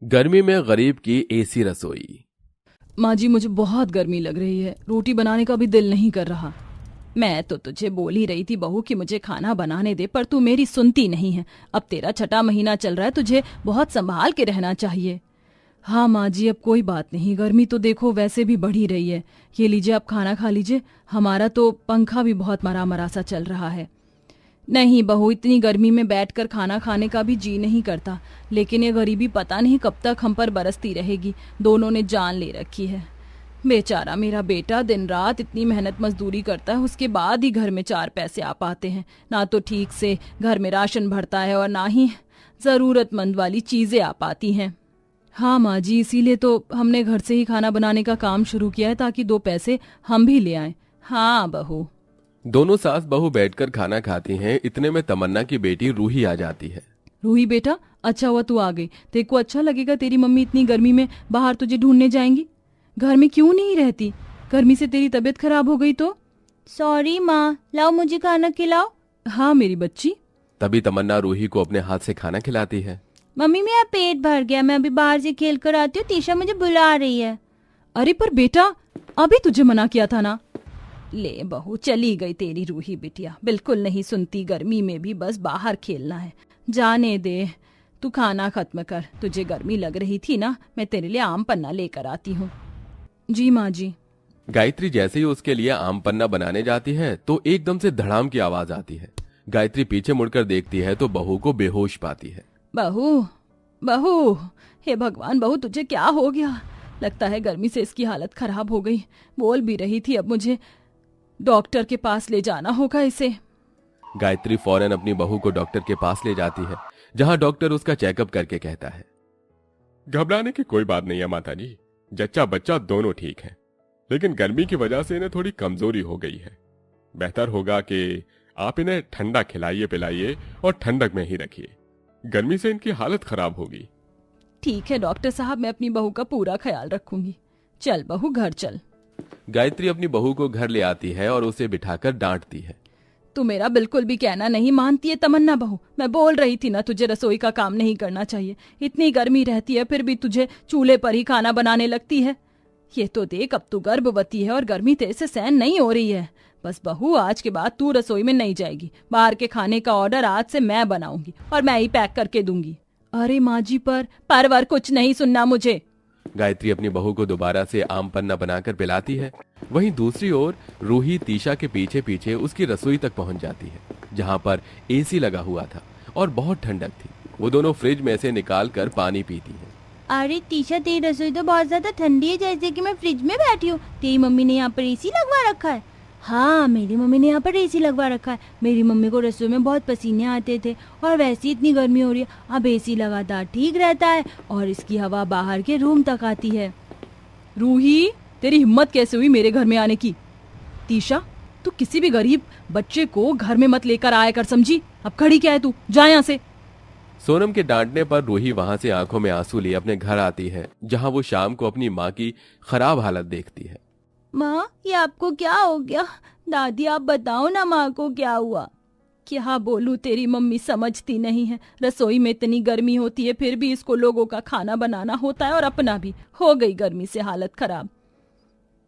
गर्मी में गरीब की एसी रसोई। माँ जी, मुझे बहुत गर्मी लग रही है, रोटी बनाने का भी दिल नहीं कर रहा। मैं तो तुझे बोल ही रही थी बहू कि मुझे खाना बनाने दे, पर तू मेरी सुनती नहीं है। अब तेरा छठा महीना चल रहा है, तुझे बहुत संभाल के रहना चाहिए। हाँ माँ जी, अब कोई बात नहीं, गर्मी तो देखो वैसे भी बढ़ ही रही है। ये लीजिए, आप खाना खा लीजिए। हमारा तो पंखा भी बहुत मरा मरा सा चल रहा है। नहीं बहू, इतनी गर्मी में बैठकर खाना खाने का भी जी नहीं करता, लेकिन ये गरीबी पता नहीं कब तक हम पर बरसती रहेगी। दोनों ने जान ले रखी है। बेचारा मेरा बेटा दिन रात इतनी मेहनत मजदूरी करता है, उसके बाद ही घर में 4 पैसे आ पाते हैं। ना तो ठीक से घर में राशन भरता है और ना ही ज़रूरतमंद वाली चीज़ें आ पाती हैं। हाँ माँ जी, इसीलिए तो हमने घर से ही खाना बनाने का काम शुरू किया है, ताकि 2 पैसे हम भी ले आएं। हाँ बहू। दोनों सास बहू बैठकर खाना खाती हैं। इतने में तमन्ना की बेटी रूही आ जाती है। रूही बेटा, अच्छा हुआ तू आ गई। तेरे को अच्छा लगेगा, तेरी मम्मी इतनी गर्मी में बाहर तुझे ढूंढने जाएंगी। घर में क्यों नहीं रहती? गर्मी से तेरी तबीयत खराब हो गई तो? सॉरी माँ, लाओ मुझे खाना खिलाओ। हाँ मेरी बच्ची। तभी तमन्ना रूही को अपने हाथ से खाना खिलाती है। मम्मी मेरा पेट भर गया, मैं अभी बाहर से खेल कर आती हूँ, तीशा मुझे बुला रही है। अरे पर बेटा, अभी तुझे मना किया था ना। ले बहू, चली गई तेरी रूही बिटिया, बिल्कुल नहीं सुनती। गर्मी में भी बस बाहर खेलना है। जाने दे, तू खाना खत्म कर। तुझे गर्मी लग रही थी ना, मैं तेरे लिए आम पन्ना लेकर आती हूँ। जी माँ जी। गायत्री जैसे ही उसके लिए आम पन्ना बनाने जाती है तो एकदम से धड़ाम की आवाज आती है। गायत्री पीछे मुड़कर देखती है तो बहू को बेहोश पाती है। बहू, बहू, हे भगवान बहू, तुझे क्या हो गया? लगता है गर्मी से इसकी हालत खराब हो गई। बोल भी रही थी अब मुझे डॉक्टर के पास ले जाना होगा इसे। गायत्री फौरन अपनी बहू को डॉक्टर के पास ले जाती है, जहां डॉक्टर उसका चेकअप करके कहता है, घबराने की कोई बात नहीं है माताजी, जच्चा बच्चा दोनों ठीक हैं, लेकिन गर्मी की वजह से इन्हें थोड़ी कमजोरी हो गई है। बेहतर होगा कि आप इन्हें ठंडा खिलाइए पिलाइए और ठंडक में ही रखिए, गर्मी से इनकी हालत खराब होगी। ठीक है डॉक्टर साहब, मैं अपनी बहू का पूरा ख्याल रखूंगी। चल बहू, घर चल। गायत्री अपनी बहू को घर ले आती है और उसे बिठाकर डांटती है। तू मेरा बिल्कुल भी कहना नहीं मानती है तमन्ना बहू। मैं बोल रही थी ना, तुझे रसोई का काम नहीं करना चाहिए। इतनी गर्मी रहती है फिर भी तुझे चूल्हे पर ही खाना बनाने लगती है। ये तो देख, अब तू गर्भवती है और गर्मी तेरे से सहन नहीं हो रही है। बस बहू, आज के बाद तू रसोई में नहीं जाएगी। बाहर के खाने का ऑर्डर आज से मैं बनाऊंगी और मैं ही पैक करके दूंगी। अरे माँ जी, पर कुछ नहीं सुनना मुझे। गायत्री अपनी बहू को दोबारा से आम पन्ना बनाकर पिलाती है। वहीं दूसरी ओर रूही तीशा के पीछे पीछे उसकी रसोई तक पहुंच जाती है, जहां पर एसी लगा हुआ था और बहुत ठंडक थी। वो दोनों फ्रिज में से निकाल कर पानी पीती हैं। अरे तीशा, तेरी रसोई तो बहुत ज्यादा ठंडी है, जैसे कि मैं फ्रिज में बैठी हूँ। तेरी मम्मी ने यहाँ पर एसी लगवा रखा है? हाँ, मेरी मम्मी ने यहाँ पर एसी लगवा रखा है। मेरी मम्मी को रसोई में बहुत पसीने आते थे और वैसे इतनी गर्मी हो रही है, अब एसी लगातार ठीक रहता है और इसकी हवा बाहर के रूम तक आती है। रूही, तेरी हिम्मत कैसे हुई मेरे घर में आने की? तीशा, तू किसी भी गरीब बच्चे को घर में मत लेकर आया कर, समझी? अब खड़ी क्या है तू? जा यहाँ से। सोनम के डांटने पर रूही वहां से आंखों में आंसू लिए अपने घर आती है, जहां वो शाम को अपनी माँ की खराब हालत देखती है। माँ, ये आपको क्या हो गया? दादी, आप बताओ ना माँ को क्या हुआ? क्या बोलूं, तेरी मम्मी समझती नहीं है। रसोई में इतनी गर्मी होती है फिर भी इसको लोगों का खाना बनाना होता है और अपना भी हो गई गर्मी से हालत खराब।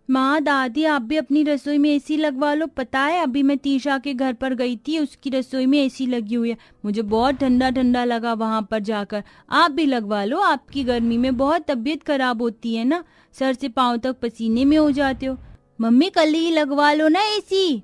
माँ, दादी, आप भी अपनी रसोई में एसी लगवा लो। पता है, अभी मैं तीशा के घर पर गई थी, उसकी रसोई में एसी लगी हुई है। मुझे बहुत ठंडा ठंडा लगा वहां पर जाकर। आप भी लगवा लो, आपकी गर्मी में बहुत तबीयत खराब होती है ना, सर से पांव तक पसीने में हो जाते हो। मम्मी, कल ही लगवा लो ना एसी।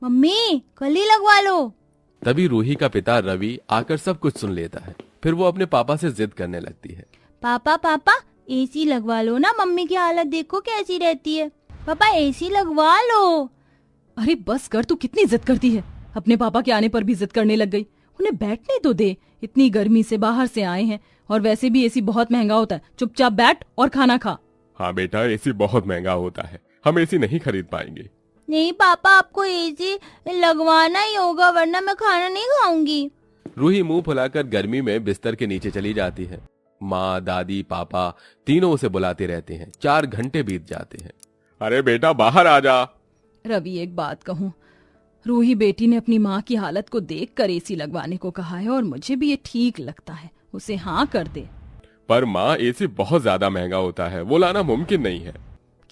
मम्मी, कल ही लगवा लो। तभी रूही का पिता रवि आकर सब कुछ सुन लेता है। फिर वो अपने पापा से जिद करने लगती है। पापा, पापा, एसी लगवा लो ना, मम्मी की हालत देखो कैसी रहती है। पापा, एसी लगवा लो। अरे बस कर, तू कितनी जिद करती है। अपने पापा के आने पर भी जिद करने लग गई। उन्हें बैठने तो दे, इतनी गर्मी से बाहर से आए हैं और वैसे भी एसी बहुत महंगा होता है। चुपचाप बैठ और खाना खा। हाँ बेटा, एसी बहुत महंगा होता है, हम एसी नहीं खरीद पाएंगे। नहीं पापा, आपको एसी लगवाना ही होगा, वरना मैं खाना नहीं खाऊंगी। रूही मुंह फुलाकर गर्मी में बिस्तर के नीचे चली जाती है। माँ, दादी, पापा तीनों उसे बुलाते रहते हैं। 4 घंटे बीत जाते हैं। अरे बेटा, बाहर आ जा। रवि, एक बात कहूँ, रूही बेटी ने अपनी माँ की हालत को देखकर एसी लगवाने को कहा है और मुझे भी ये ठीक लगता है। उसे हाँ कर दे। पर माँ एसी बहुत ज्यादा महंगा होता है, वो लाना मुमकिन नहीं है।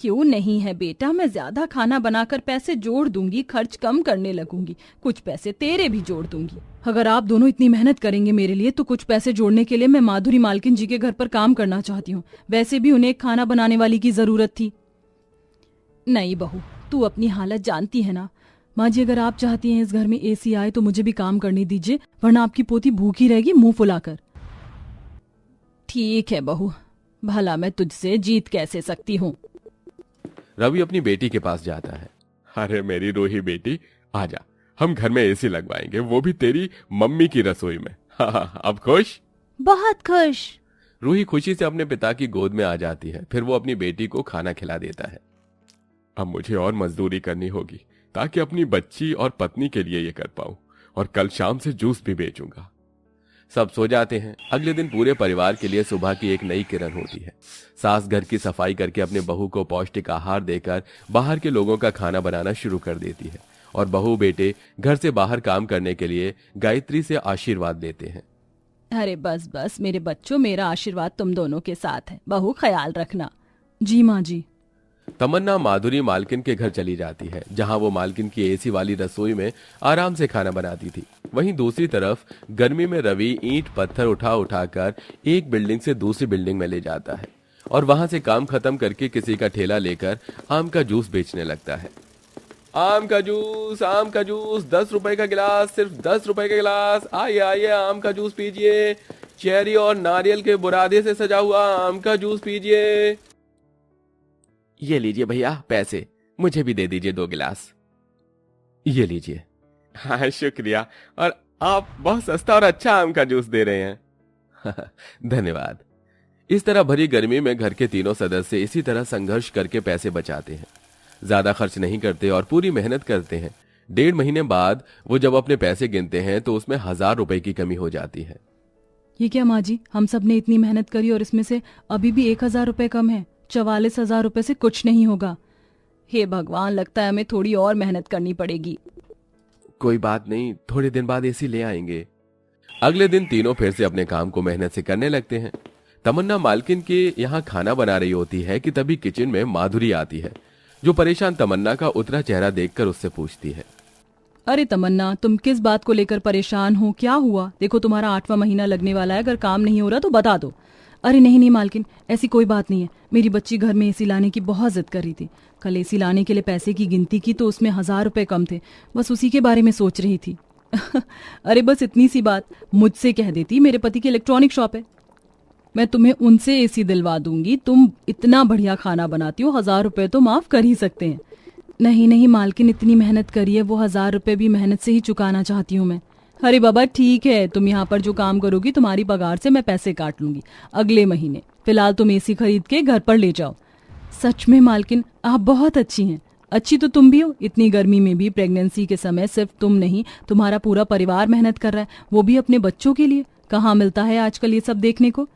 क्यों नहीं है बेटा, मैं ज्यादा खाना बनाकर पैसे जोड़ दूंगी, खर्च कम करने लगूंगी, कुछ पैसे तेरे भी जोड़ दूंगी। अगर आप दोनों इतनी मेहनत करेंगे मेरे लिए तो कुछ पैसे जोड़ने के लिए मैं माधुरी मालकिन जी के घर पर काम करना चाहती हूँ। वैसे भी उन्हें एक खाना बनाने वाली की जरूरत थी। नहीं बहू, तू अपनी हालत जानती है ना। माँ जी, अगर आप चाहती हैं इस घर में एसी आए तो मुझे भी काम करने दीजिए, वरना आपकी पोती भूखी रहेगी मुंह फुलाकर। ठीक है बहू, भला मैं तुझसे जीत कैसे सकती हूँ। रवि अपनी बेटी के पास जाता है। अरे मेरी रूही बेटी, आजा, हम घर में एसी लगवाएंगे, वो भी तेरी मम्मी की रसोई में। हाँ, अब खुश? बहुत खुश। रूही खुशी से अपने पिता की गोद में आ जाती है। फिर वो अपनी बेटी को खाना खिला देता है। अब मुझे और मजदूरी करनी होगी ताकि अपनी बच्ची और पत्नी के लिए ये कर पाऊं, और कल शाम से जूस भी बेचूंगा। सब सो जाते हैं। अगले दिन पूरे परिवार के लिए सुबह की एक नई किरण होती है। सास घर की सफाई करके अपने बहू को पौष्टिक आहार देकर बाहर के लोगों का खाना बनाना शुरू कर देती है, और बहू बेटे घर से बाहर काम करने के लिए गायत्री से आशीर्वाद लेते हैं। अरे बस बस मेरे बच्चों, मेरा आशीर्वाद तुम दोनों के साथ है। बहू ख्याल रखना। जी माँ जी। तमन्ना माधुरी मालकिन के घर चली जाती है, जहां वो मालकिन की एसी वाली रसोई में आराम से खाना बनाती थी। वहीं दूसरी तरफ गर्मी में रवि ईंट पत्थर उठा उठाकर एक बिल्डिंग से दूसरी बिल्डिंग में ले जाता है, और वहां से काम खत्म करके किसी का ठेला लेकर आम का जूस बेचने लगता है। आम का जूस 10 रुपए का गिलास, सिर्फ 10 रुपए का गिलास। आइए आइए, आम का जूस पीजिए। चेरी और नारियल के बुरादे से सजा हुआ आम का जूस पीजिए। ये लीजिए भैया पैसे, मुझे भी दे दीजिए 2 गिलास। ये लीजिए। हाँ शुक्रिया, और आप बहुत सस्ता और अच्छा आम का जूस दे रहे हैं। धन्यवाद। इस तरह भरी गर्मी में घर के तीनों सदस्य इसी तरह संघर्ष करके पैसे बचाते हैं। ज्यादा खर्च नहीं करते और पूरी मेहनत करते हैं। 1.5 महीने बाद वो जब अपने पैसे गिनते हैं तो उसमें 1000 रुपए की कमी हो जाती है। ये क्या माँ जी, हम सब ने इतनी मेहनत करी और इसमें से अभी भी 1000 रुपए कम है। 44,000 रुपए से कुछ नहीं होगा। हे भगवान, लगता है हमें थोड़ी और मेहनत करनी पड़ेगी। कोई बात नहीं, थोड़े दिन बाद एसी ले आएंगे। अगले दिन तीनों फिर से अपने काम को मेहनत से करने लगते हैं। तमन्ना मालकिन के यहाँ खाना बना रही होती है कि तभी किचन में माधुरी आती है, जो परेशान तमन्ना का उतरा चेहरा देखकर उससे पूछती है। अरे तमन्ना, तुम किस बात को लेकर परेशान हो? क्या हुआ? देखो तुम्हारा 8वां महीना लगने वाला है, अगर काम नहीं हो रहा तो बता दो। अरे नहीं नहीं मालकिन, ऐसी कोई बात नहीं है। मेरी बच्ची घर में एसी लाने की बहुत जिद कर रही थी। कल एसी लाने के लिए पैसे की गिनती की तो उसमें 1000 रुपए कम थे, बस उसी के बारे में सोच रही थी। अरे बस इतनी सी बात मुझसे कह देती, मेरे पति की इलेक्ट्रॉनिक शॉप है, मैं तुम्हें उनसे एसी दिलवा दूंगी। तुम इतना बढ़िया खाना बनाती हो, 1000 रुपए तो माफ कर ही सकते हैं। नहीं नहीं मालकिन, इतनी मेहनत करी है, वो 1000 रुपए भी मेहनत से ही चुकाना चाहती हूँ मैं। अरे बाबा ठीक है, तुम यहाँ पर जो काम करोगी तुम्हारी पगार से मैं पैसे काट लूंगी अगले महीने। फिलहाल तुम एसी खरीद के घर पर ले जाओ। सच में मालकिन, आप बहुत अच्छी हैं। अच्छी तो तुम भी हो। इतनी गर्मी में भी प्रेगनेंसी के समय सिर्फ तुम नहीं, तुम्हारा पूरा परिवार मेहनत कर रहा है, वो भी अपने बच्चों के लिए। कहाँ मिलता है आजकल ये सब देखने को।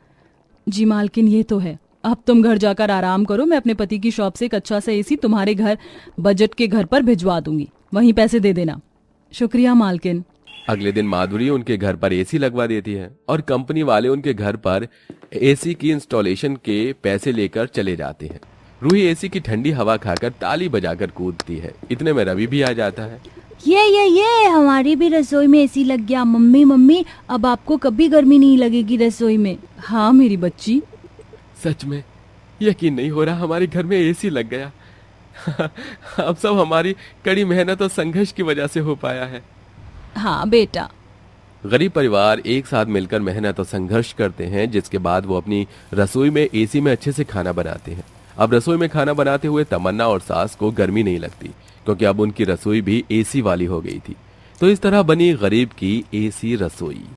जी मालकिन, ये तो है। अब तुम घर जाकर आराम करो, मैं अपने पति की शॉप से एक अच्छा सा एसी तुम्हारे घर बजट के घर पर भिजवा दूंगी, वहीं पैसे दे देना। शुक्रिया मालकिन। अगले दिन माधुरी उनके घर पर एसी लगवा देती है और कंपनी वाले उनके घर पर एसी की इंस्टॉलेशन के पैसे लेकर चले जाते हैं। रूही एसी की ठंडी हवा खाकर ताली बजाकर कूदती है। इतने में रवि भी आ जाता है। ये हमारी भी रसोई में एसी लग गया। मम्मी मम्मी, अब आपको कभी गर्मी नहीं लगेगी रसोई में। हाँ मेरी बच्ची। सच में यकीन नहीं हो रहा, हमारे घर में एसी लग गया। अब सब हमारी कड़ी मेहनत और संघर्ष की वजह से हो पाया है। हाँ बेटा। गरीब परिवार एक साथ मिलकर मेहनत और संघर्ष करते हैं, जिसके बाद वो अपनी रसोई में एसी में अच्छे से खाना बनाते हैं। अब रसोई में खाना बनाते हुए तमन्ना और सास को गर्मी नहीं लगती, क्योंकि अब उनकी रसोई भी एसी वाली हो गई थी। तो इस तरह बनी गरीब की एसी रसोई।